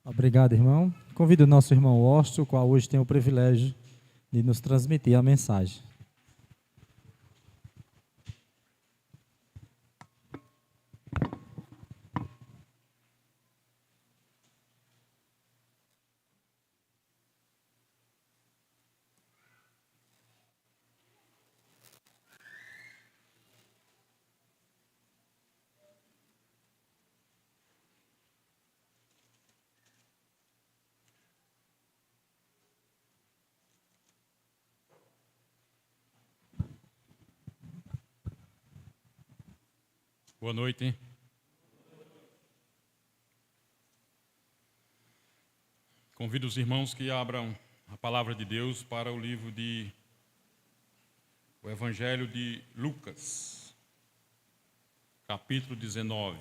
Obrigado, irmão. Convido o nosso irmão Osto, o qual hoje tem o privilégio de nos transmitir a mensagem. Boa noite. Convido os irmãos que abram a palavra de Deus para o livro o Evangelho de Lucas, capítulo 19.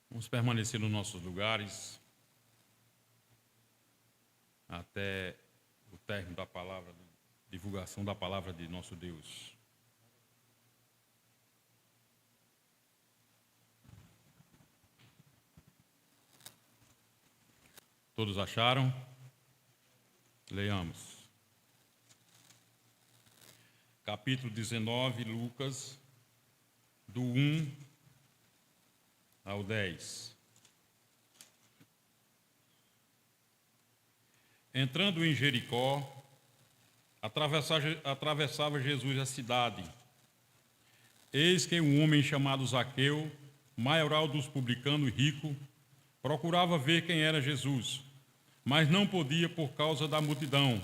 Vamos permanecer nos nossos lugares até o término da palavra, divulgação da palavra de nosso Deus. Todos acharam? Leiamos. Capítulo 19, Lucas, do 1 ao 10. Entrando em Jericó, atravessava Jesus a cidade. Eis que um homem chamado Zaqueu, maioral dos publicanos e rico, procurava ver quem era Jesus, mas não podia por causa da multidão,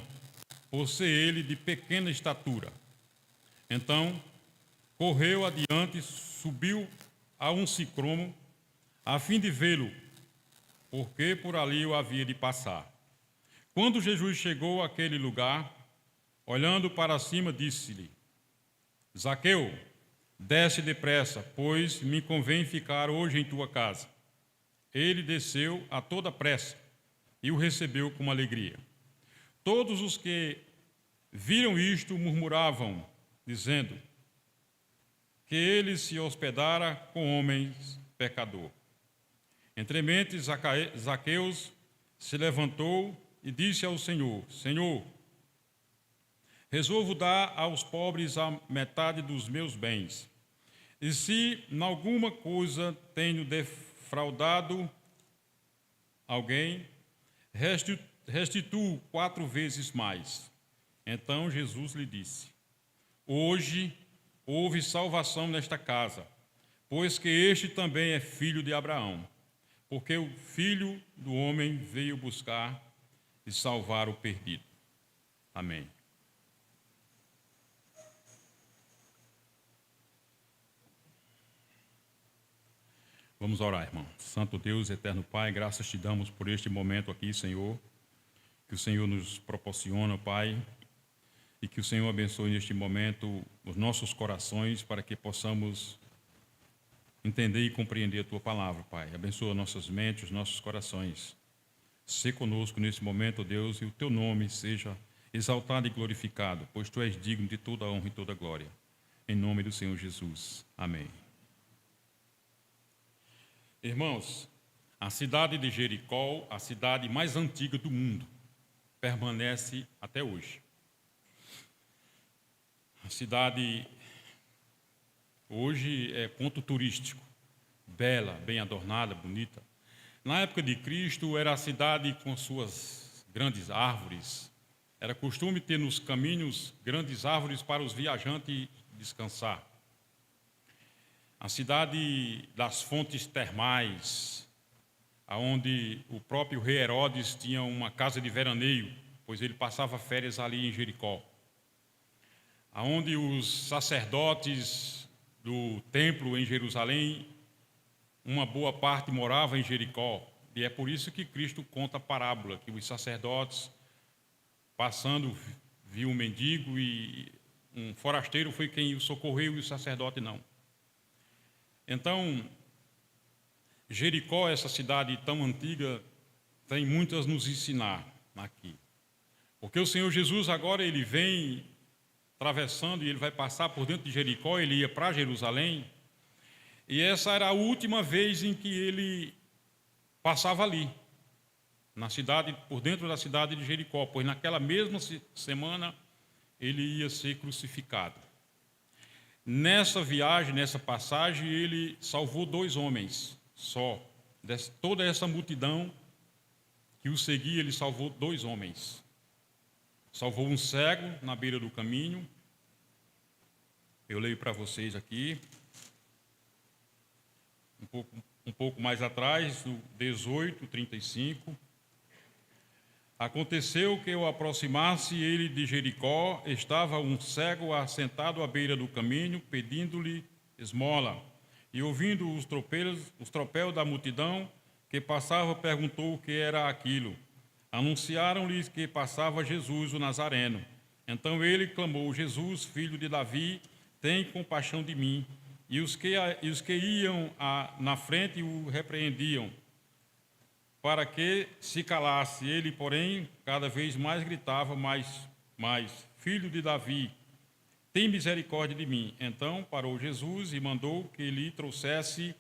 por ser ele de pequena estatura. Então, correu adiante, subiu a um sicômoro, a fim de vê-lo, porque por ali o havia de passar. Quando Jesus chegou àquele lugar, olhando para cima, disse-lhe: Zaqueu, desce depressa, pois me convém ficar hoje em tua casa. Ele desceu a toda pressa e o recebeu com alegria. Todos os que viram isto murmuravam, dizendo que ele se hospedara com homens pecadores. Entremente, Zaqueus se levantou e disse ao Senhor: Senhor, resolvo dar aos pobres a metade dos meus bens. E se em alguma coisa tenho defraudado alguém, restituo 4 vezes mais. Então Jesus lhe disse: Hoje houve salvação nesta casa, pois que este também é filho de Abraão. Porque o Filho do Homem veio buscar e salvar o perdido. Amém. Vamos orar, irmão. Santo Deus, eterno Pai, graças te damos por este momento aqui, Senhor, que o Senhor nos proporciona, Pai, e que o Senhor abençoe neste momento os nossos corações para que possamos entender e compreender a Tua palavra, Pai. Abençoa nossas mentes, os nossos corações. Sê conosco nesse momento, Deus, e o Teu nome seja exaltado e glorificado, pois Tu és digno de toda a honra e toda a glória. Em nome do Senhor Jesus. Amém. Irmãos, a cidade de Jericó, a cidade mais antiga do mundo, permanece até hoje. A cidade hoje é ponto turístico, bela, bem adornada, bonita. Na época de Cristo, era a cidade com suas grandes árvores. Era costume ter nos caminhos grandes árvores para os viajantes descansar. A cidade das fontes termais, onde o próprio rei Herodes tinha uma casa de veraneio, pois ele passava férias ali em Jericó. Onde os sacerdotes do templo em Jerusalém, uma boa parte morava em Jericó, e é por isso que Cristo conta a parábola, que os sacerdotes, passando, viu um mendigo e um forasteiro foi quem o socorreu e o sacerdote não. Então, Jericó, essa cidade tão antiga, tem muito a nos ensinar aqui. Porque o Senhor Jesus agora ele vem atravessando e ele vai passar por dentro de Jericó, ele ia para Jerusalém. E essa era a última vez em que ele passava ali, na cidade, por dentro da cidade de Jericó, pois naquela mesma semana ele ia ser crucificado. Nessa viagem, nessa passagem, ele salvou 2 homens só. De toda essa multidão que o seguia, ele salvou 2 homens. Salvou um cego na beira do caminho. Eu leio para vocês aqui. Um pouco mais atrás, no 18:35. Aconteceu que, ao aproximar-se ele de Jericó, estava um cego assentado à beira do caminho, pedindo-lhe esmola. E ouvindo os tropéus da multidão que passava, perguntou o que era aquilo. Anunciaram-lhe que passava Jesus, o Nazareno. Então ele clamou: Jesus, filho de Davi, tem compaixão de mim. E os que iam na frente o repreendiam, para que se calasse. Ele, porém, cada vez mais gritava, mais, filho de Davi, tem misericórdia de mim. Então parou Jesus e mandou que lhe trouxesse,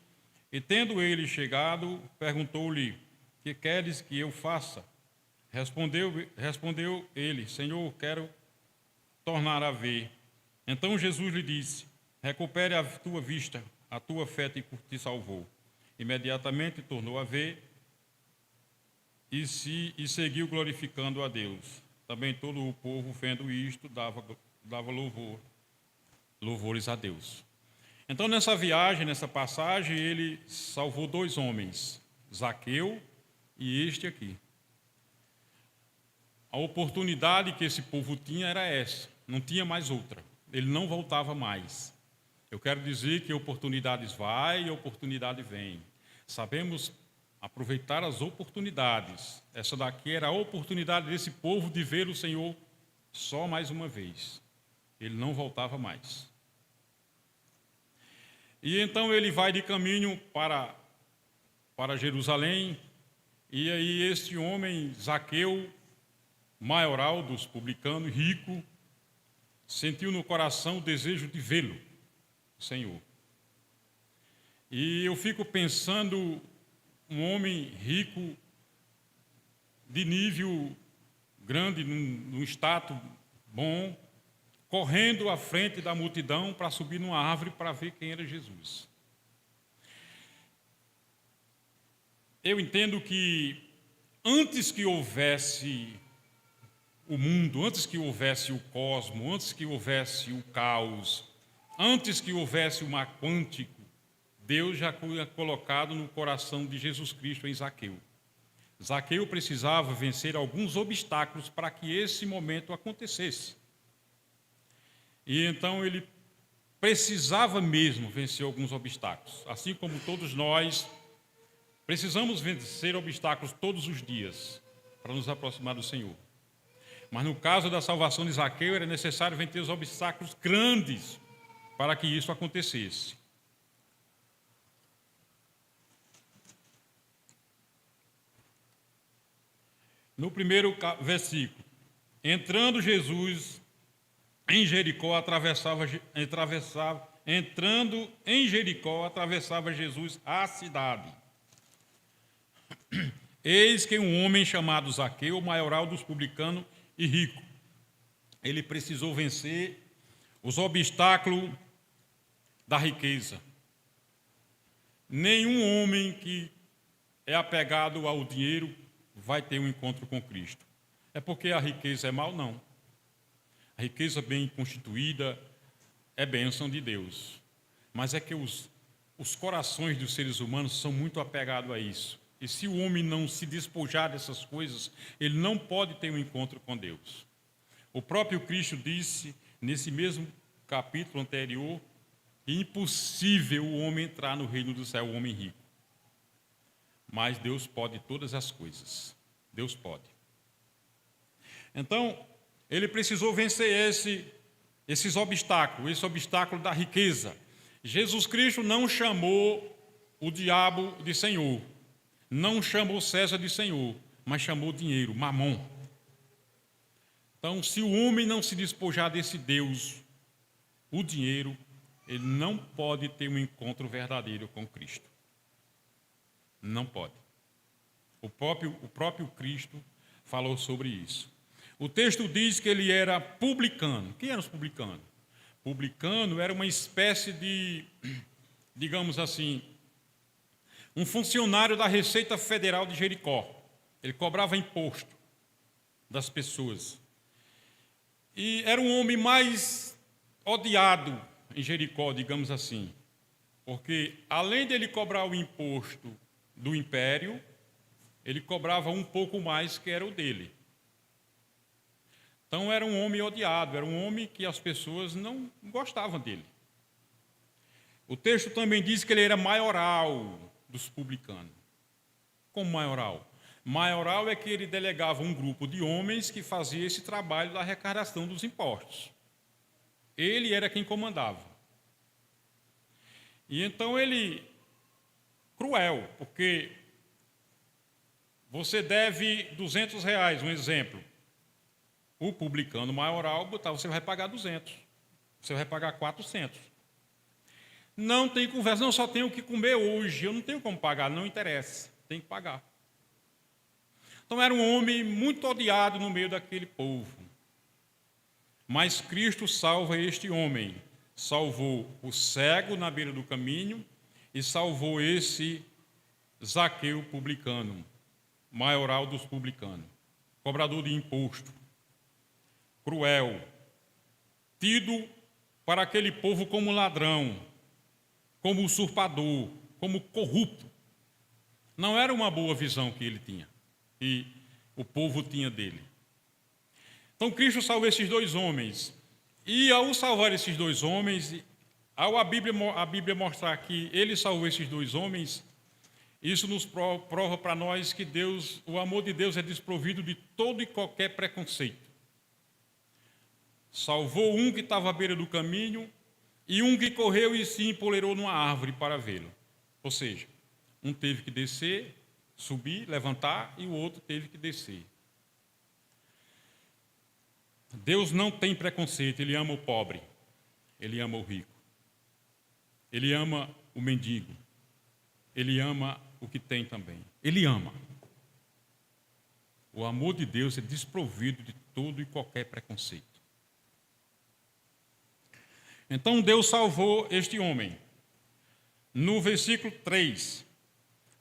e tendo ele chegado, perguntou-lhe: que queres que eu faça? Respondeu ele: Senhor, quero tornar a ver. Então Jesus lhe disse: recupere a tua vista, a tua fé te salvou. Imediatamente tornou a ver e seguiu glorificando a Deus. Também todo o povo, vendo isto, dava louvores a Deus. Então, nessa viagem, nessa passagem, ele salvou 2 homens, Zaqueu e este aqui. A oportunidade que esse povo tinha era essa, não tinha mais outra. Ele não voltava mais. Eu quero dizer que oportunidades vai e oportunidade vem. Sabemos aproveitar as oportunidades. Essa daqui era a oportunidade desse povo de ver o Senhor só mais uma vez. Ele não voltava mais. E então ele vai de caminho para Jerusalém, e aí este homem, Zaqueu, maioral dos publicanos, rico, sentiu no coração o desejo de vê-lo, o Senhor. E eu fico pensando, um homem rico, de nível grande, num status bom, correndo à frente da multidão para subir numa árvore para ver quem era Jesus. Eu entendo que antes que houvesse o mundo, antes que houvesse o cosmos, antes que houvesse o caos, antes que houvesse o mar quântico, Deus já tinha colocado no coração de Jesus Cristo em Zaqueu. Zaqueu precisava vencer alguns obstáculos para que esse momento acontecesse. E então ele precisava mesmo vencer alguns obstáculos. Assim como todos nós precisamos vencer obstáculos todos os dias para nos aproximar do Senhor. Mas no caso da salvação de Zaqueu, era necessário vencer os obstáculos grandes para que isso acontecesse. No primeiro versículo, entrando Jesus em Jericó, atravessava Jesus a cidade. Eis que um homem chamado Zaqueu, maioral dos publicanos e rico, ele precisou vencer os obstáculos da riqueza. Nenhum homem que é apegado ao dinheiro vai ter um encontro com Cristo. É porque a riqueza é mal? Não. A riqueza bem constituída é bênção de Deus. Mas é que os corações dos seres humanos são muito apegados a isso. E se o homem não se despojar dessas coisas, ele não pode ter um encontro com Deus. O próprio Cristo disse, nesse mesmo capítulo anterior, que é impossível o homem entrar no reino do céu, o homem rico. Mas Deus pode todas as coisas. Deus pode. Então, ele precisou vencer esses obstáculos, esse obstáculo da riqueza. Jesus Cristo não chamou o diabo de Senhor. Não chamou César de Senhor, mas chamou dinheiro, Mamon. Então, se o homem não se despojar desse Deus, o dinheiro, ele não pode ter um encontro verdadeiro com Cristo. Não pode. O próprio Cristo falou sobre isso. O texto diz que ele era publicano. Quem eram os publicanos? Publicano era uma espécie de, digamos assim, um funcionário da Receita Federal de Jericó. Ele cobrava imposto das pessoas. E era um homem mais odiado em Jericó, digamos assim, porque além dele cobrar o imposto do império, ele cobrava um pouco mais que era o dele. Então era um homem odiado, era um homem que as pessoas não gostavam dele. O texto também diz que ele era maioral dos publicanos. Como maioral? Maioral é que ele delegava um grupo de homens que fazia esse trabalho da arrecadação dos impostos. Ele era quem comandava. E então ele, cruel, porque você deve R$200, um exemplo. O publicano maioral, você vai pagar 200, você vai pagar 400. Não tem conversa, não, só tenho o que comer hoje, eu não tenho como pagar, não interessa, tem que pagar. Então era um homem muito odiado no meio daquele povo. Mas Cristo salva este homem, salvou o cego na beira do caminho e salvou esse Zaqueu publicano, maioral dos publicanos, cobrador de imposto, cruel, tido para aquele povo como ladrão, como usurpador, como corrupto. Não era uma boa visão que ele tinha, e o povo tinha dele. Então Cristo salvou esses dois homens, e ao salvar esses dois homens, ao a Bíblia mostrar que ele salvou esses dois homens, isso nos prova para nós que Deus, o amor de Deus é desprovido de todo e qualquer preconceito. Salvou um que estava à beira do caminho e um que correu e se empoleirou numa árvore para vê-lo. Ou seja, um teve que descer, subir, levantar, e o outro teve que descer. Deus não tem preconceito, Ele ama o pobre, Ele ama o rico, Ele ama o mendigo, Ele ama o que tem também. Ele ama. O amor de Deus é desprovido de todo e qualquer preconceito. Então Deus salvou este homem. No versículo 3,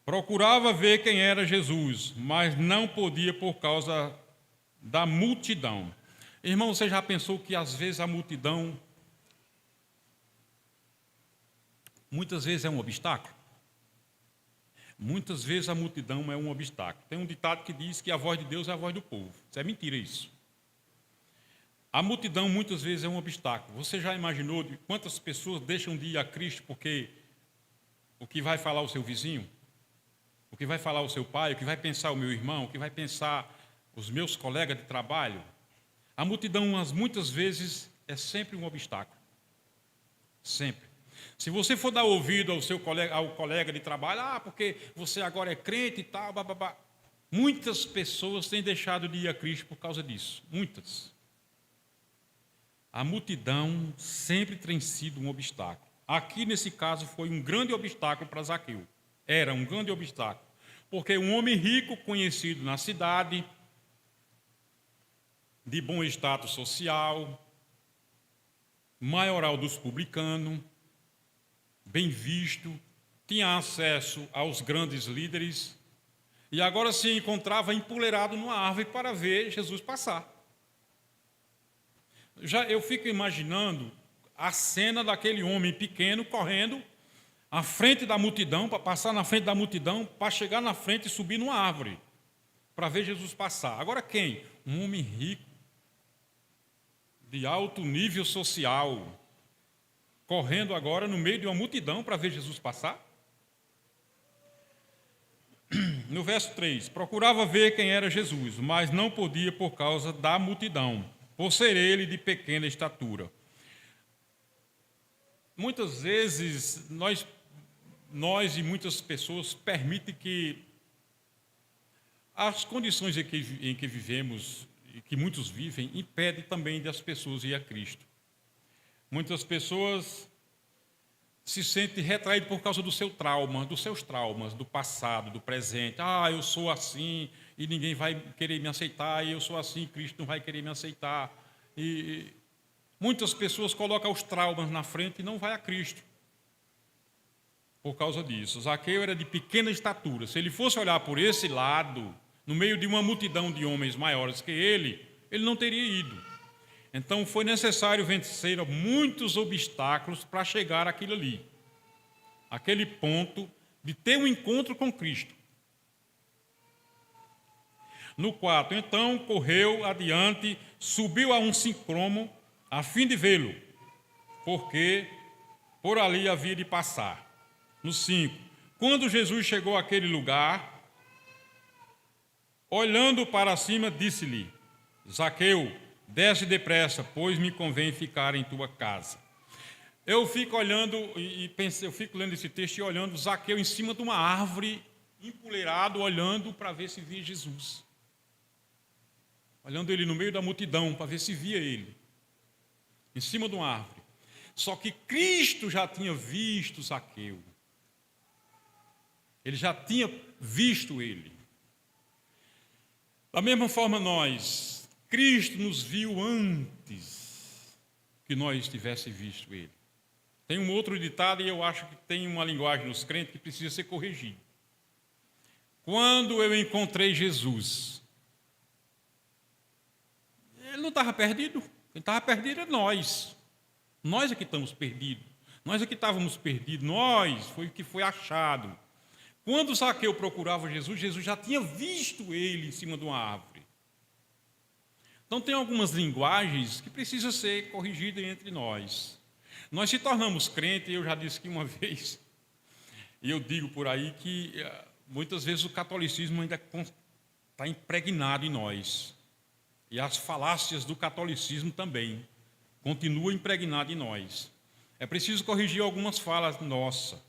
procurava ver quem era Jesus, mas não podia por causa da multidão. Irmão, você já pensou que às vezes a multidão, muitas vezes é um obstáculo? Muitas vezes a multidão é um obstáculo. Tem um ditado que diz que a voz de Deus é a voz do povo. Isso é mentira, isso. A multidão muitas vezes é um obstáculo. Você já imaginou de quantas pessoas deixam de ir a Cristo porque o que vai falar o seu vizinho, o que vai falar o seu pai, o que vai pensar o meu irmão, o que vai pensar os meus colegas de trabalho? A multidão, muitas vezes, é sempre um obstáculo. Sempre. Se você for dar ouvido ao colega de trabalho, porque você agora é crente e tal, bababá. Muitas pessoas têm deixado de ir a Cristo por causa disso. Muitas. A multidão sempre tem sido um obstáculo. Aqui, nesse caso, foi um grande obstáculo para Zaqueu. Era um grande obstáculo. Porque um homem rico, conhecido na cidade, de bom status social, maioral dos publicanos, bem visto, tinha acesso aos grandes líderes, e agora se encontrava empoleirado numa árvore para ver Jesus passar. Eu fico imaginando a cena daquele homem pequeno correndo à frente da multidão, para passar na frente da multidão, para chegar na frente e subir numa árvore, para ver Jesus passar. Agora quem? Um homem rico, de alto nível social, correndo agora no meio de uma multidão para ver Jesus passar? No verso 3, procurava ver quem era Jesus, mas não podia por causa da multidão, por ser ele de pequena estatura. Muitas vezes nós nós e muitas pessoas permitem que as condições em que vivemos, e que muitos vivem, impedem também das pessoas ir a Cristo. Muitas pessoas se sentem retraídas por causa do seu trauma, dos seus traumas, do passado, do presente. Eu sou assim e ninguém vai querer me aceitar, e eu sou assim e Cristo não vai querer me aceitar. E muitas pessoas colocam os traumas na frente e não vai a Cristo por causa disso. Zaqueu era de pequena estatura. Se ele fosse olhar por esse lado, no meio de uma multidão de homens maiores que ele não teria ido. Então foi necessário vencer muitos obstáculos para chegar àquilo ali, aquele ponto de ter um encontro com Cristo. No 4, então correu adiante, subiu a um sicômoro a fim de vê-lo, porque por ali havia de passar. No 5, quando Jesus chegou àquele lugar, olhando para cima, disse-lhe: Zaqueu, desce depressa, pois me convém ficar em tua casa. Eu fico olhando e pensei, eu fico lendo esse texto e olhando Zaqueu em cima de uma árvore, empoleirado, olhando para ver se via Jesus. Olhando ele no meio da multidão para ver se via ele. Em cima de uma árvore. Só que Cristo já tinha visto Zaqueu. Ele já tinha visto ele. Da mesma forma nós, Cristo nos viu antes que nós tivesse visto ele. Tem um outro ditado e eu acho que tem uma linguagem nos crentes que precisa ser corrigida. Quando eu encontrei Jesus, ele não estava perdido. Quem estava perdido é nós. Nós é que estamos perdidos. Nós é que estávamos perdidos. Nós foi o que foi achado. Quando Zaqueu procurava Jesus, Jesus já tinha visto ele em cima de uma árvore. Então tem algumas linguagens que precisam ser corrigidas entre nós. Nós se tornamos crentes, eu já disse que uma vez, e eu digo por aí que muitas vezes o catolicismo ainda está impregnado em nós. E as falácias do catolicismo também continuam impregnadas em nós. É preciso corrigir algumas falas nossas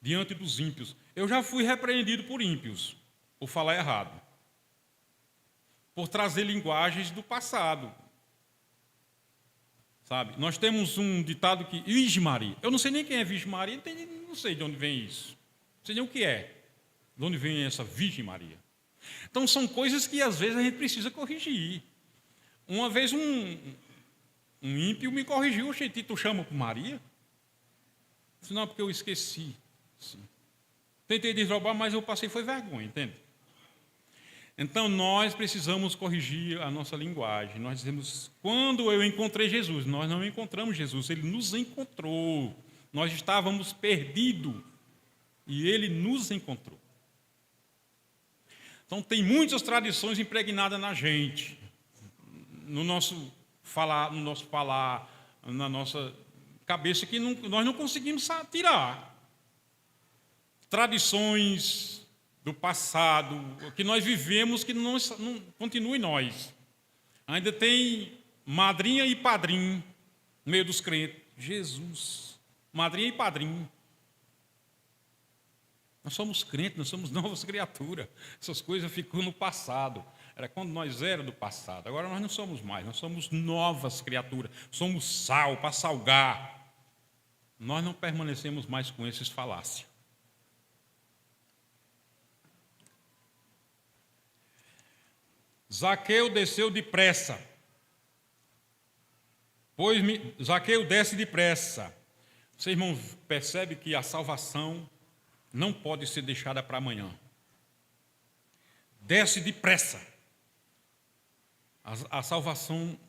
diante dos ímpios. Eu já fui repreendido por ímpios, por falar errado, por trazer linguagens do passado. Sabe? Nós temos um ditado que... Virgem Maria. Eu não sei nem quem é Virgem Maria, não sei de onde vem isso. Não sei nem o que é. De onde vem essa Virgem Maria. Então, são coisas que, às vezes, a gente precisa corrigir. Uma vez, um ímpio me corrigiu. Oxe, tu chama por Maria? Eu disse, não, porque eu esqueci. Sim. Tentei desdobrar, mas eu passei, foi vergonha, entende? Então, nós precisamos corrigir a nossa linguagem. Nós dizemos, quando eu encontrei Jesus, nós não encontramos Jesus, ele nos encontrou. Nós estávamos perdidos e ele nos encontrou. Então, tem muitas tradições impregnadas na gente, no nosso falar, na nossa cabeça, que nós não conseguimos tirar. Tradições do passado, que nós vivemos, que não continua em nós. Ainda tem madrinha e padrinho no meio dos crentes. Jesus, madrinha e padrinho. Nós somos crentes, nós somos novas criaturas. Essas coisas ficam no passado. Era quando nós éramos do passado. Agora nós não somos mais, nós somos novas criaturas. Somos sal para salgar. Nós não permanecemos mais com esses falácias. Zaqueu desceu depressa. Zaqueu desce depressa. Você, irmão, percebe que a salvação não pode ser deixada para amanhã. Desce depressa. A salvação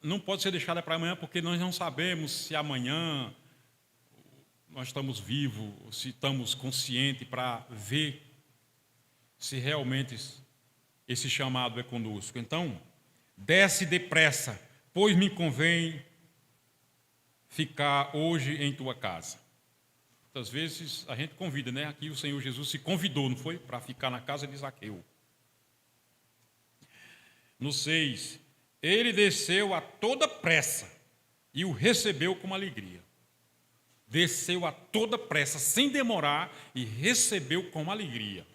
não pode ser deixada para amanhã, porque nós não sabemos se amanhã nós estamos vivos, se estamos conscientes para ver se realmente esse chamado é conosco. Então, desce depressa, pois me convém ficar hoje em tua casa. Muitas vezes a gente convida, né? Aqui o Senhor Jesus se convidou, não foi? Para ficar na casa de Zaqueu. No 6, ele desceu a toda pressa e o recebeu com alegria. desceu a toda pressa, sem demorar, e recebeu com alegria.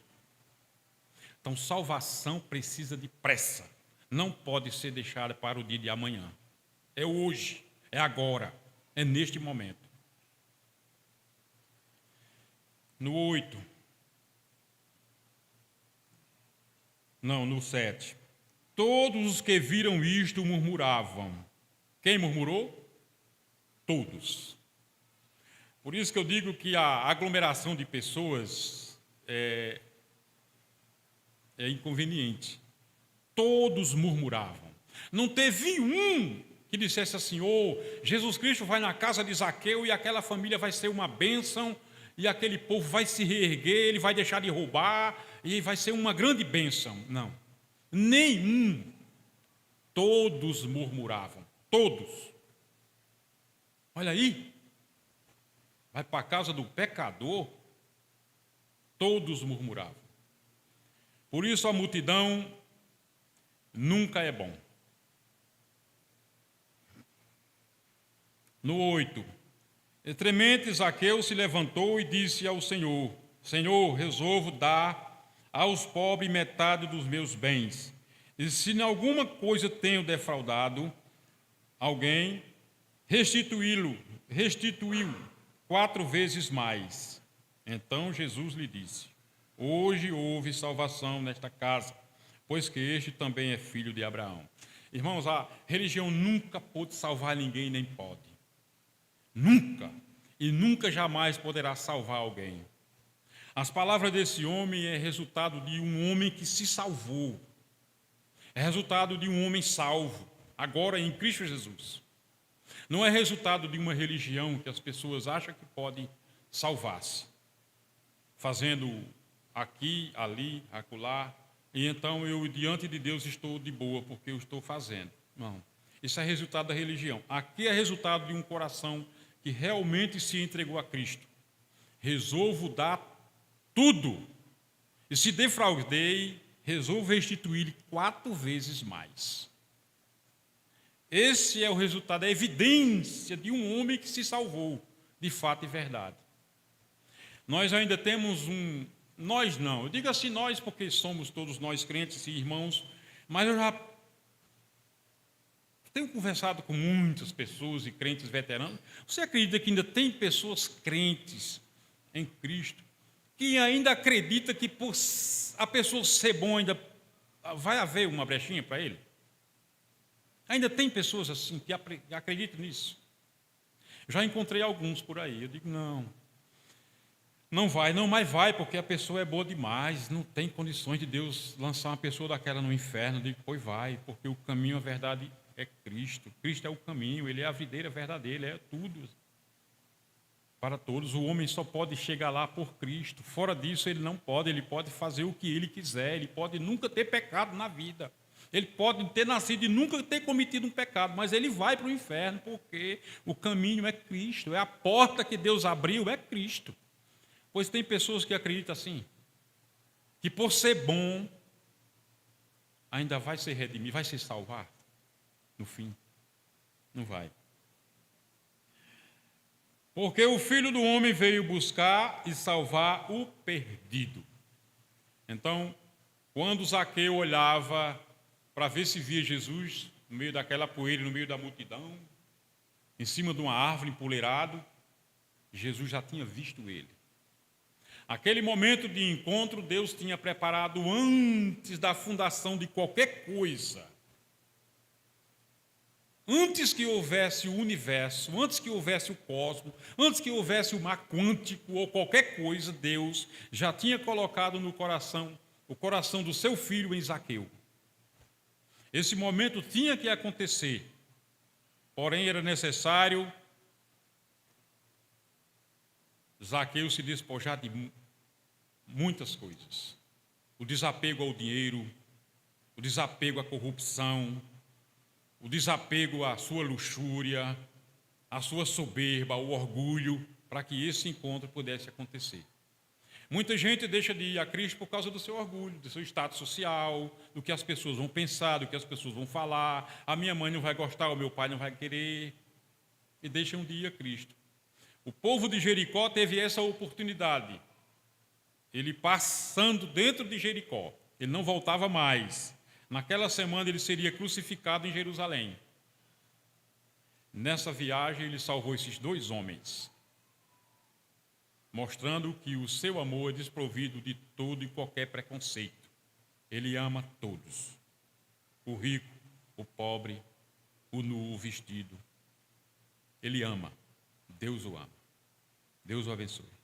Então, salvação precisa de pressa. Não pode ser deixada para o dia de amanhã. É hoje, é agora, é neste momento. No 7. Todos os que viram isto murmuravam. Quem murmurou? Todos. Por isso que eu digo que a aglomeração de pessoas é inconveniente. Todos murmuravam. Não teve um que dissesse assim: Jesus Cristo vai na casa de Zaqueu e aquela família vai ser uma bênção, e aquele povo vai se reerguer, ele vai deixar de roubar, e vai ser uma grande bênção. Não. Nenhum. Todos murmuravam. Todos. Olha aí. Vai para a casa do pecador. Todos murmuravam. Por isso a multidão nunca é bom. No 8. Entremente, Zaqueu se levantou e disse ao Senhor: Senhor, resolvo dar aos pobres metade dos meus bens. E se em alguma coisa tenho defraudado alguém, restituiu 4 vezes mais. Então Jesus lhe disse: hoje houve salvação nesta casa, pois que este também é filho de Abraão. Irmãos, a religião nunca pôde salvar ninguém, nem pode. Nunca. E nunca jamais poderá salvar alguém. As palavras desse homem é resultado de um homem que se salvou. É resultado de um homem salvo, agora em Cristo Jesus. Não é resultado de uma religião que as pessoas acham que pode salvar-se, fazendo aqui, ali, acolá, e então eu diante de Deus estou de boa porque eu estou fazendo. Não, isso é resultado da religião. Aqui é resultado de um coração que realmente se entregou a Cristo. Resolvo dar tudo, e se defraudei, resolvo restituir 4 vezes mais. Esse é o resultado, a evidência de um homem que se salvou, de fato e verdade. Nós ainda temos nós não, eu digo assim nós porque somos todos nós crentes e irmãos, mas eu já tenho conversado com muitas pessoas e crentes veteranos. Você acredita que ainda tem pessoas crentes em Cristo que ainda acredita que por a pessoa ser bom ainda vai haver uma brechinha para ele? Ainda tem pessoas assim que acreditam nisso. Já encontrei alguns por aí. Eu digo, não vai, mas vai, porque a pessoa é boa demais. Não tem condições de Deus lançar uma pessoa daquela no inferno. Eu digo, pois vai, porque o caminho, a verdade é Cristo. Cristo é o caminho, Ele é a videira verdadeira, Ele é tudo para todos. O homem só pode chegar lá por Cristo. Fora disso, ele não pode. Ele pode fazer o que ele quiser. Ele pode nunca ter pecado na vida. Ele pode ter nascido e nunca ter cometido um pecado, mas ele vai para o inferno, porque o caminho é Cristo, é a porta que Deus abriu, é Cristo. Pois tem pessoas que acreditam assim, que por ser bom, ainda vai ser redimido, vai se salvar no fim. Não vai. Porque o Filho do Homem veio buscar e salvar o perdido. Então, quando Zaqueu olhava para ver se via Jesus no meio daquela poeira, no meio da multidão, em cima de uma árvore empoleirado, Jesus já tinha visto ele. Aquele momento de encontro, Deus tinha preparado antes da fundação de qualquer coisa. Antes que houvesse o universo, antes que houvesse o cosmos, antes que houvesse o mar quântico ou qualquer coisa, Deus já tinha colocado no coração, o coração do seu filho em Zaqueu. Esse momento tinha que acontecer, porém era necessário Zaqueu se despojar de muitas coisas. O desapego ao dinheiro, o desapego à corrupção, o desapego à sua luxúria, à sua soberba, ao orgulho, para que esse encontro pudesse acontecer. Muita gente deixa de ir a Cristo por causa do seu orgulho, do seu status social, do que as pessoas vão pensar, do que as pessoas vão falar. A minha mãe não vai gostar, o meu pai não vai querer. E deixam de ir a Cristo. O povo de Jericó teve essa oportunidade. Ele passando dentro de Jericó, ele não voltava mais. Naquela semana ele seria crucificado em Jerusalém. Nessa viagem ele salvou esses 2 homens, mostrando que o seu amor é desprovido de todo e qualquer preconceito. Ele ama todos, o rico, o pobre, o nu, o vestido. Ele ama, Deus o ama. Deus o abençoe.